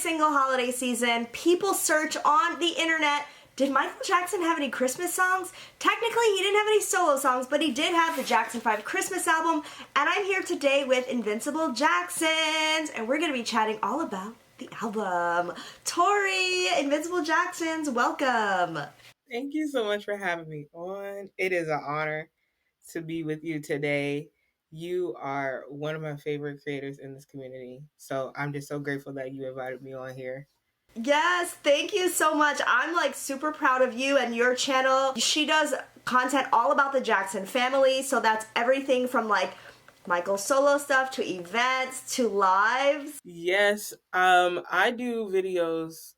single holiday season, people search on the internet, did Michael Jackson have any Christmas songs? Technically, he didn't have any solo songs, but he did have the Jackson 5 Christmas album, and I'm here today with Invincible Jacksons, and we're going to be chatting all about the album. Tori, Invincible Jacksons, welcome. Thank you so much for having me on. It is an honor to be with you today. You are one of my favorite creators in this community, so I'm just so grateful that you invited me on here. Yes, thank you so much. I'm like super proud of you and your channel. She does content all about the Jackson family, so that's everything from like Michael's solo stuff to events to lives. Yes, I do videos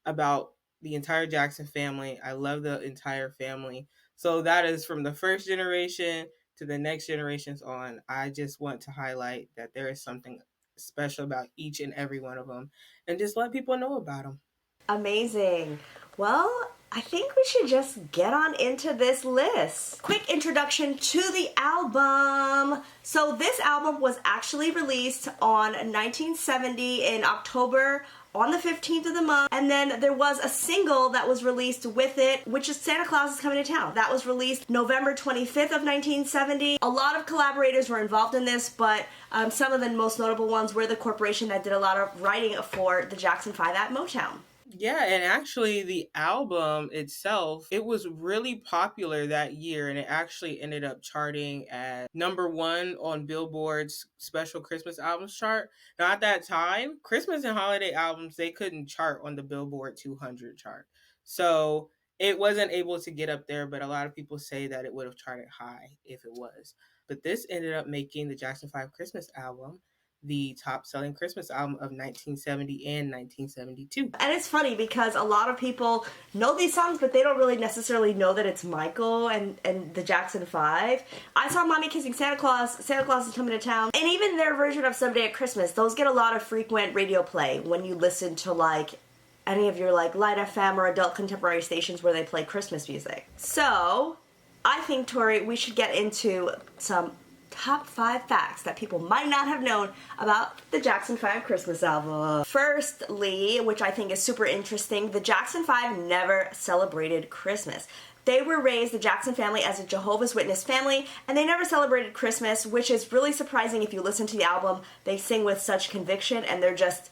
about the entire Jackson family. I love the entire family. So that is from the first generation to the next generations on. I just want to highlight that there is something special about each and every one of them and just let people know about them. Amazing. Well, I think we should just get on into this list. Quick introduction to the album. So this album was actually released on 1970 in October on the 15th of the month, and then there was a single that was released with it, which is Santa Claus is Coming to Town. That was released November 25th of 1970. A lot of collaborators were involved in this, but some of the most notable ones were the corporation that did a lot of writing for the Jackson 5 at Motown. Yeah, and actually the album itself, it was really popular that year, and it actually ended up charting at #1 on Billboard's special Christmas albums chart. Now at that time, Christmas and holiday albums, they couldn't chart on the Billboard 200 chart. So it wasn't able to get up there, but a lot of people say that it would have charted high if it was. But this ended up making the Jackson 5 Christmas album the top-selling Christmas album of 1970 and 1972. And it's funny because a lot of people know these songs, but they don't really necessarily know that it's Michael and the Jackson 5. I Saw Mommy Kissing Santa Claus, Santa Claus is Coming to Town, and even their version of Someday at Christmas, those get a lot of frequent radio play when you listen to like any of your like Light FM or adult contemporary stations where they play Christmas music. So I think, Tori, we should get into some top 5 facts that people might not have known about the Jackson 5 Christmas album. Firstly, which I think is super interesting, the Jackson 5 never celebrated Christmas. They were raised, the Jackson family, as a Jehovah's Witness family, and they never celebrated Christmas, which is really surprising if you listen to the album. They sing with such conviction, and they're just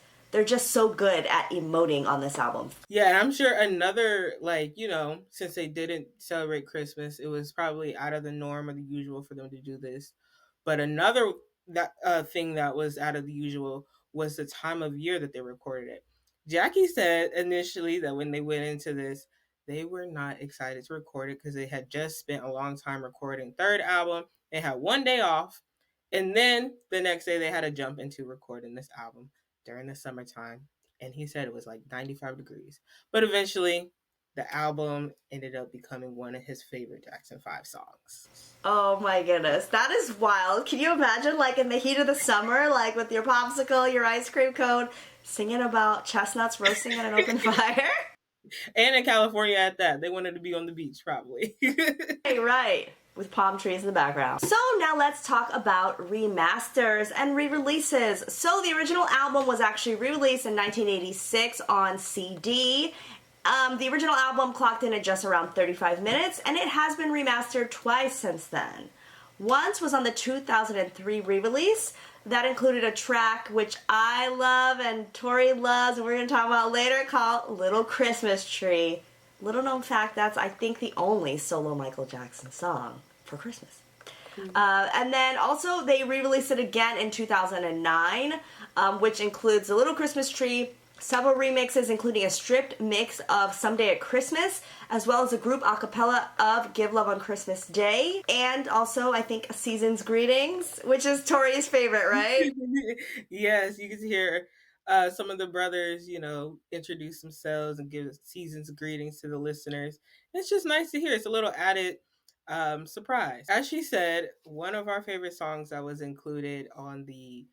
so good at emoting on this album. Yeah, and I'm sure another, since they didn't celebrate Christmas, it was probably out of the norm or the usual for them to do this. But another thing that was out of the usual was the time of year that they recorded it. Jackie said initially that when they went into this, they were not excited to record it because they had just spent a long time recording third album. They had one day off, and then the next day they had to jump into recording this album during the summertime. And he said it was like 95 degrees. But eventually, the album ended up becoming one of his favorite Jackson 5 songs. Oh my goodness, that is wild. Can you imagine, like, in the heat of the summer, like, with your popsicle, your ice cream cone, singing about chestnuts roasting in an open fire? And in California at that. They wanted to be on the beach, probably. Right. With palm trees in the background. So now let's talk about remasters and re-releases. So the original album was actually re-released in 1986 on CD. The original album clocked in at just around 35 minutes, and it has been remastered twice since then. Once was on the 2003 re-release that included a track which I love and Tori loves, and we're going to talk about later, called Little Christmas Tree. Little known fact, that's I think the only solo Michael Jackson song for Christmas. And then also they re-released it again in 2009, which includes The Little Christmas Tree, several remixes including a stripped mix of Someday at Christmas, as well as a group a cappella of Give Love on Christmas Day, and also I think Season's Greetings, which is Tori's favorite, right? Yes, you can hear some of the brothers, introduce themselves and give Season's greetings to the listeners. It's just nice to hear. It's a little added surprise. As she said, one of our favorite songs that was included on the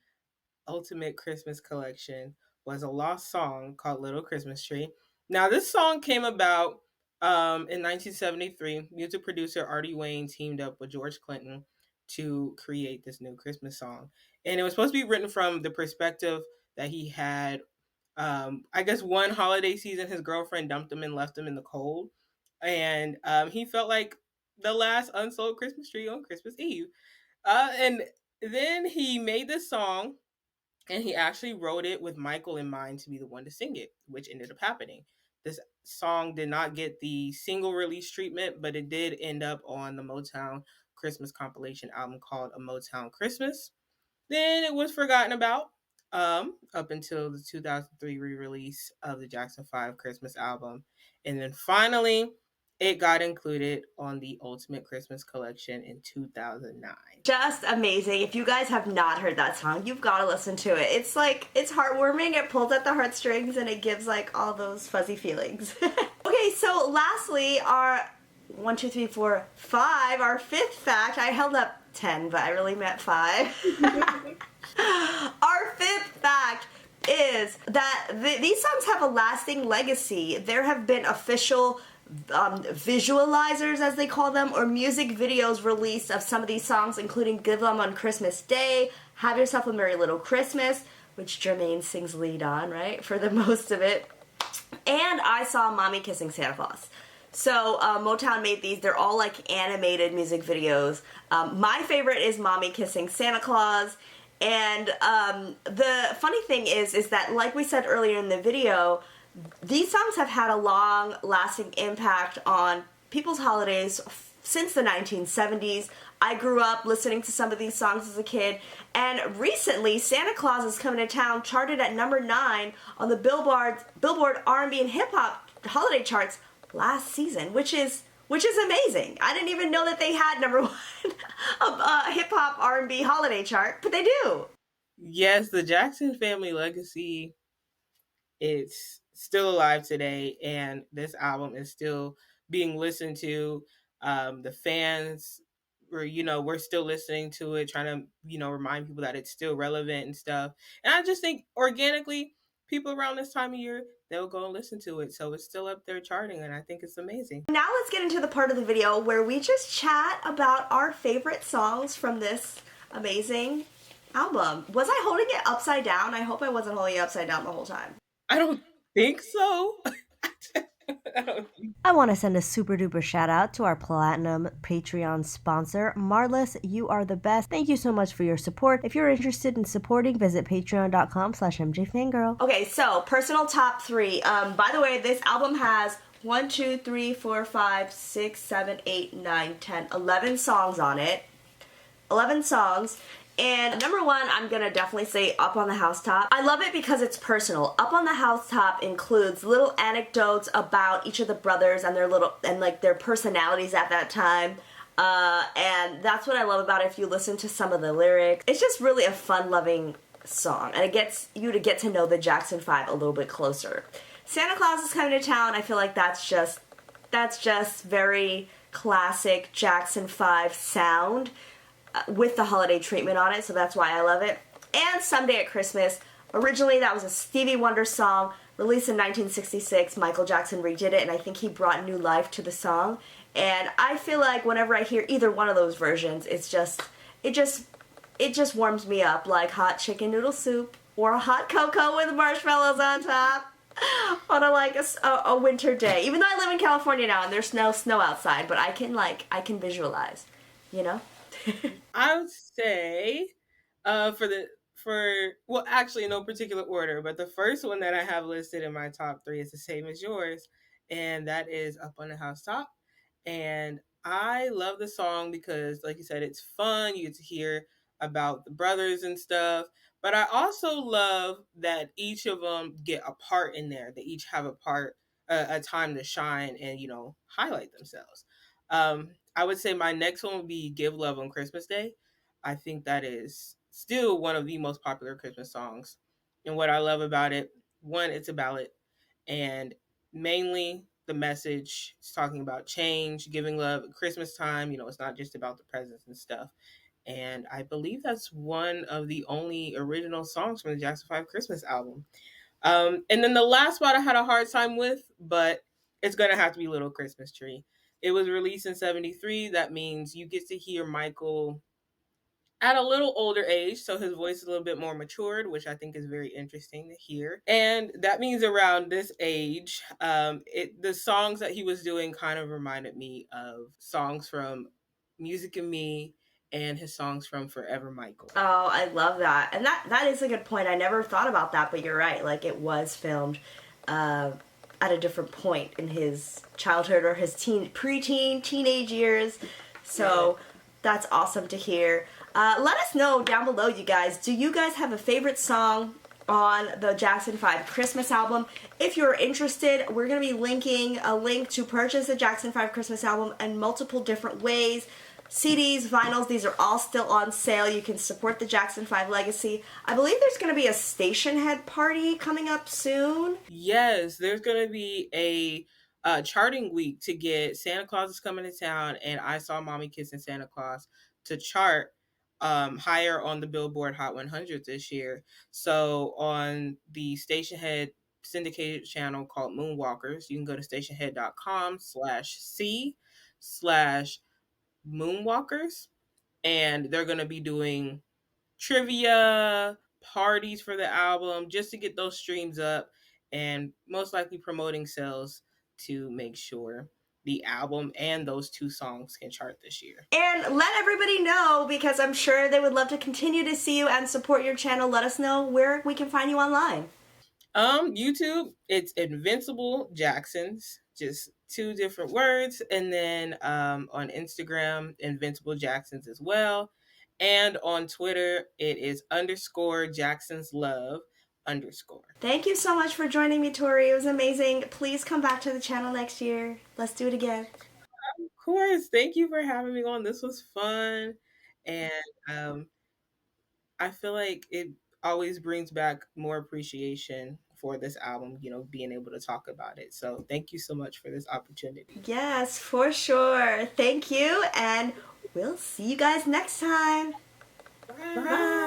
Ultimate Christmas Collection was a lost song called Little Christmas Tree. Now, this song came about in 1973. Music producer Artie Wayne teamed up with George Clinton to create this new Christmas song. And it was supposed to be written from the perspective that he had I guess one holiday season, his girlfriend dumped him and left him in the cold, and he felt like the last unsold Christmas tree on Christmas Eve. And then he made this song, and he actually wrote it with Michael in mind to be the one to sing it, which ended up happening. This song did not get the single release treatment, but it did end up on the Motown Christmas compilation album called A Motown Christmas. Then it was forgotten about up until the 2003 re-release of the Jackson 5 Christmas album. And then finally, it got included on the Ultimate Christmas Collection in 2009. Just amazing. If you guys have not heard that song, you've got to listen to it. It's like, it's heartwarming, it pulls at the heartstrings, and it gives like all those fuzzy feelings. Okay, so lastly, our 1, 2, 3, 4, 5, our fifth fact. I held up 10, but I really meant 5. Our fifth fact is that these songs have a lasting legacy. There have been official visualizers, as they call them, or music videos released of some of these songs, including Give Them on Christmas Day, Have Yourself a Merry Little Christmas, which Jermaine sings lead on, right, for the most of it. And I Saw Mommy Kissing Santa Claus. So Motown made these. They're all like animated music videos. My favorite is Mommy Kissing Santa Claus. And the funny thing is that, like we said earlier in the video, these songs have had a long-lasting impact on people's holidays since the 1970s. I grew up listening to some of these songs as a kid, and recently Santa Claus Is Coming to Town charted at number 9 on the Billboard R&B and hip hop holiday charts last season, which is amazing. I didn't even know that they had number 1 hip hop R&B holiday chart, but they do. Yes, the Jackson family legacy, it's still alive today, and this album is still being listened to. The fans we're still listening to it, trying to, remind people that it's still relevant and stuff. And I just think organically, people around this time of year, they'll go and listen to it. So it's still up there charting, and I think it's amazing. Now let's get into the part of the video where we just chat about our favorite songs from this amazing album. Was I holding it upside down? I hope I wasn't holding it upside down the whole time. I don't think so. I want to send a super duper shout out to our platinum Patreon sponsor, Marlis. You are the best. Thank you so much for your support. If you're interested in supporting, visit patreon.com/MJFANGIRL. Okay, so personal top 3. By the way, this album has 1, 2, 3, 4, 5, 6, 7, 8, 9, 10, 11 songs on it. 11 songs. And number 1, I'm gonna definitely say Up on the Housetop. I love it because it's personal. Up on the Housetop includes little anecdotes about each of the brothers and their personalities at that time. And that's what I love about it. If you listen to some of the lyrics, it's just really a fun-loving song, and it gets you to get to know the Jackson 5 a little bit closer. Santa Claus Is Coming to Town, I feel like that's just very classic Jackson 5 sound, with the holiday treatment on it, so that's why I love it. And Someday at Christmas. Originally, that was a Stevie Wonder song, released in 1966. Michael Jackson redid it, and I think he brought new life to the song. And I feel like whenever I hear either one of those versions, it just warms me up, like hot chicken noodle soup or a hot cocoa with marshmallows on top on a winter day. Even though I live in California now and there's no snow outside, but I can visualize, you know? I would say, actually, in no particular order, but the first one that I have listed in my top 3 is the same as yours, and that is Up on the Housetop. And I love the song because, like you said, it's fun. You get to hear about the brothers and stuff. But I also love that each of them get a part in there. They each have a part, a time to shine and, highlight themselves. I would say my next one would be Give Love on Christmas Day. I think that is still one of the most popular Christmas songs. And what I love about it, one, it's a ballad. And mainly the message is talking about change, giving love at Christmas time. It's not just about the presents and stuff. And I believe that's one of the only original songs from the Jackson 5 Christmas album. And then the last spot I had a hard time with, but it's going to have to be Little Christmas Tree. It was released in 73. That means you get to hear Michael at a little older age, so his voice is a little bit more matured, which I think is very interesting to hear. And that means around this age, the songs that he was doing kind of reminded me of songs from Music and Me and his songs from Forever Michael. Oh, I love that. And that is a good point. I never thought about that, but you're right. Like, it was filmed at a different point in his childhood or his preteen, teenage years. So that's awesome to hear. Let us know down below, you guys. Do you guys have a favorite song on the Jackson 5 Christmas album? If you're interested, we're going to be linking a link to purchase the Jackson 5 Christmas album in multiple different ways. CDs, vinyls, these are all still on sale. You can support the Jackson 5 legacy. I believe there's going to be a station head party coming up soon. Yes, there's going to be a charting week to get Santa Claus is Coming to Town and I Saw Mommy Kissing Santa Claus to chart higher on the Billboard Hot 100 this year. So on the station head syndicated channel called Moonwalkers, you can go to stationhead.com/C/Moonwalkers, and they're going to be doing trivia, parties for the album just to get those streams up, and most likely promoting sales to make sure the album and those two songs can chart this year. And let everybody know, because I'm sure they would love to continue to see you and support your channel. Let us know where we can find you online. YouTube, it's Invincible Jacksons, just two different words. And then on Instagram, Invincible Jacksons as well. And on Twitter, it is _JacksonsLove_. Thank you so much for joining me, Tori. It was amazing. Please come back to the channel next year. Let's do it again. Of course. Thank you for having me on. This was fun. And I feel like it always brings back more appreciation for this album, being able to talk about it. So thank you so much for this opportunity. Yes, for sure. Thank you, and we'll see you guys next time. Bye. Bye.